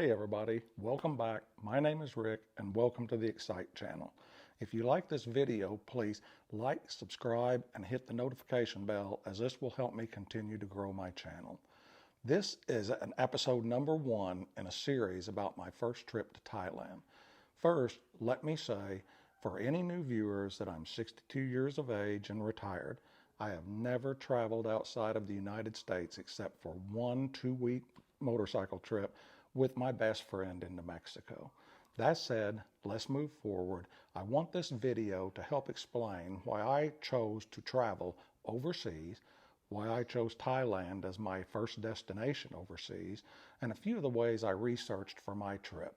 Hey everybody, welcome back. My name is Rick and welcome to the Excite channel. If you like this video, please like, subscribe, and hit the notification bell as this will help me continue to grow my channel. This is an episode number 1 in a series about my first trip to Thailand. First, let me say, for any new viewers, that I'm 62 years of age and retired. I have never traveled outside of the United States except for one 2-week motorcycle trip with my best friend into Mexico. That said, let's move forward. I want this video to help explain why I chose to travel overseas, why I chose Thailand as my first destination overseas, and a few of the ways I researched for my trip.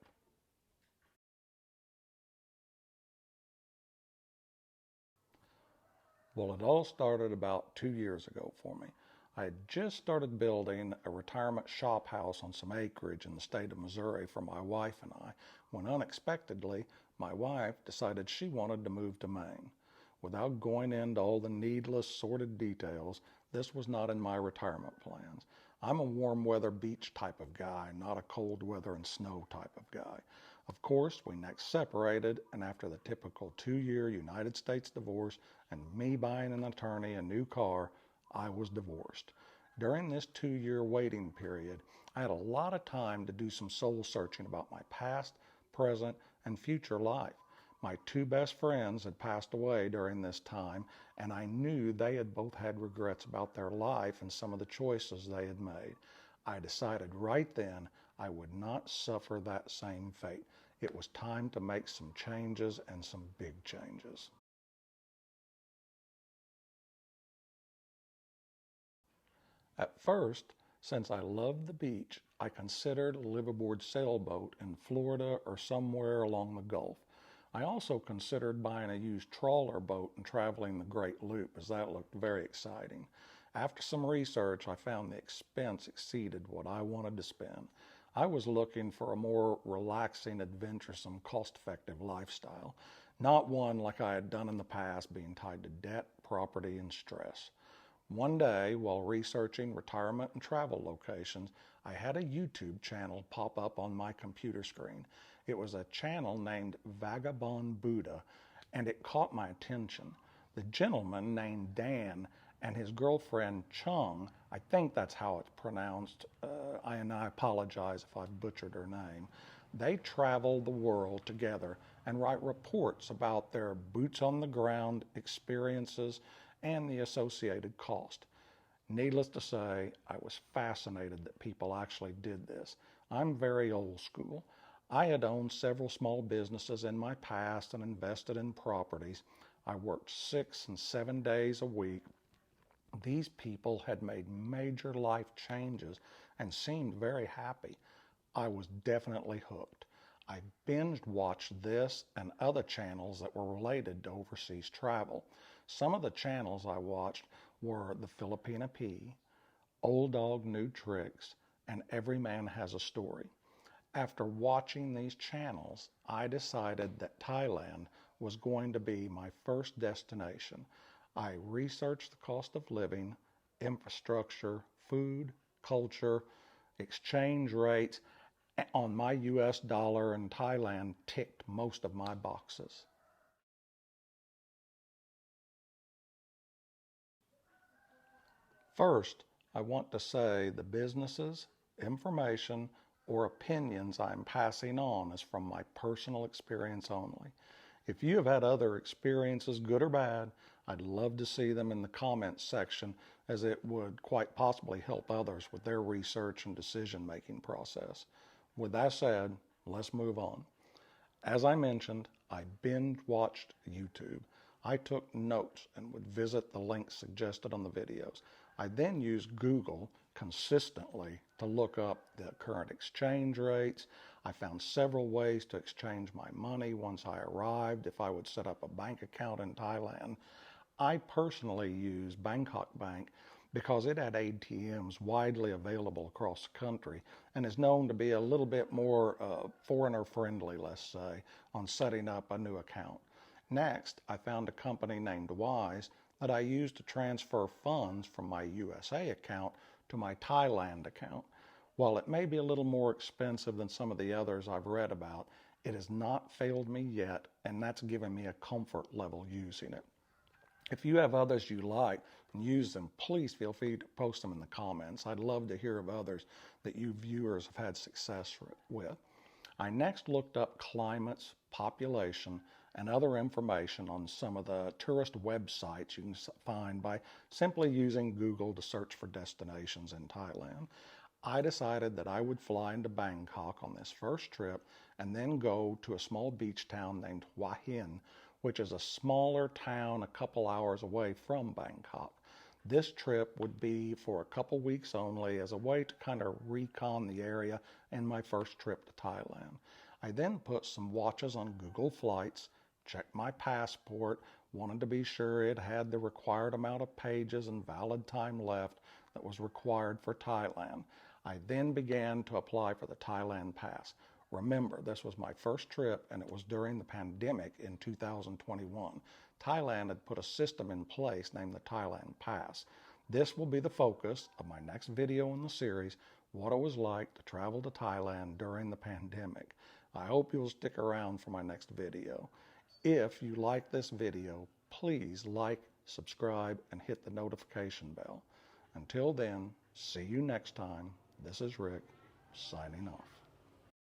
Well, it all started about 2 years ago for me. I had just started building a retirement shop house on some acreage in the state of Missouri for my wife and I, when unexpectedly, my wife decided she wanted to move to Maine. Without going into all the needless, sordid details, this was not in my retirement plans. I'm a warm weather beach type of guy, not a cold weather and snow type of guy. Of course, we next separated, and after the typical 2-year United States divorce and me buying an attorney a new car, I was divorced. During this 2-year waiting period, I had a lot of time to do some soul searching about my past, present, and future life. My 2 best friends had passed away during this time, and I knew they had both had regrets about their life and some of the choices they had made. I decided right then I would not suffer that same fate. It was time to make some changes, and some big changes. At first, since I loved the beach, I considered a liveaboard sailboat in Florida or somewhere along the Gulf. I also considered buying a used trawler boat and traveling the Great Loop, as that looked very exciting. After some research, I found the expense exceeded what I wanted to spend. I was looking for a more relaxing, adventuresome, cost-effective lifestyle, not one like I had done in the past, being tied to debt, property, and stress. One day, while researching retirement and travel locations, I had a YouTube channel pop up on my computer screen. It was a channel named Vagabond Buddha, and it caught my attention. The gentleman named Dan and his girlfriend Chung, I think that's how it's pronounced, and I apologize if I've butchered her name, they travel the world together and write reports about their boots on the ground experiences and the associated cost. Needless to say, I was fascinated that people actually did this. I'm very old school. I had owned several small businesses in my past and invested in properties. I worked 6 and 7 days a week. These people had made major life changes and seemed very happy. I was definitely hooked. I binge watched this and other channels that were related to overseas travel. Some of the channels I watched were the Filipina P, Old Dog New Tricks, and Every Man Has a Story. After watching these channels, I decided that Thailand was going to be my first destination. I researched the cost of living, infrastructure, food, culture, exchange rates on my US dollar, and Thailand ticked most of my boxes. First, I want to say the businesses, information, or opinions I'm passing on is from my personal experience only. If you have had other experiences, good or bad, I'd love to see them in the comments section, as it would quite possibly help others with their research and decision-making process. With that said, let's move on. As I mentioned, I binge watched YouTube. I took notes and would visit the links suggested on the videos. I then used Google consistently to look up the current exchange rates. I found several ways to exchange my money once I arrived, if I would set up a bank account in Thailand. I personally used Bangkok Bank because it had ATMs widely available across the country and is known to be a little bit more foreigner friendly, let's say, on setting up a new account. Next, I found a company named Wise that I used to transfer funds from my USA account to my Thailand account. While it may be a little more expensive than some of the others I've read about, it has not failed me yet, and that's given me a comfort level using it. If you have others you like and use them, please feel free to post them in the comments. I'd love to hear of others that you viewers have had success with. I next looked up climates, population, and other information on some of the tourist websites you can find by simply using Google to search for destinations in Thailand. I decided that I would fly into Bangkok on this first trip and then go to a small beach town named Hua Hin, which is a smaller town a couple hours away from Bangkok. This trip would be for a couple weeks only as a way to kind of recon the area in my first trip to Thailand. I then put some watches on Google Flights, checked my passport, wanted to be sure it had the required amount of pages and valid time left that was required for Thailand. I then began to apply for the Thailand Pass. Remember, this was my first trip and it was during the pandemic in 2021. Thailand had put a system in place named the Thailand Pass. This will be the focus of my next video in the series, what it was like to travel to Thailand during the pandemic. I hope you'll stick around for my next video. If you like this video, please like, subscribe, and hit the notification bell. Until then, see you next time. This is Rick, signing off.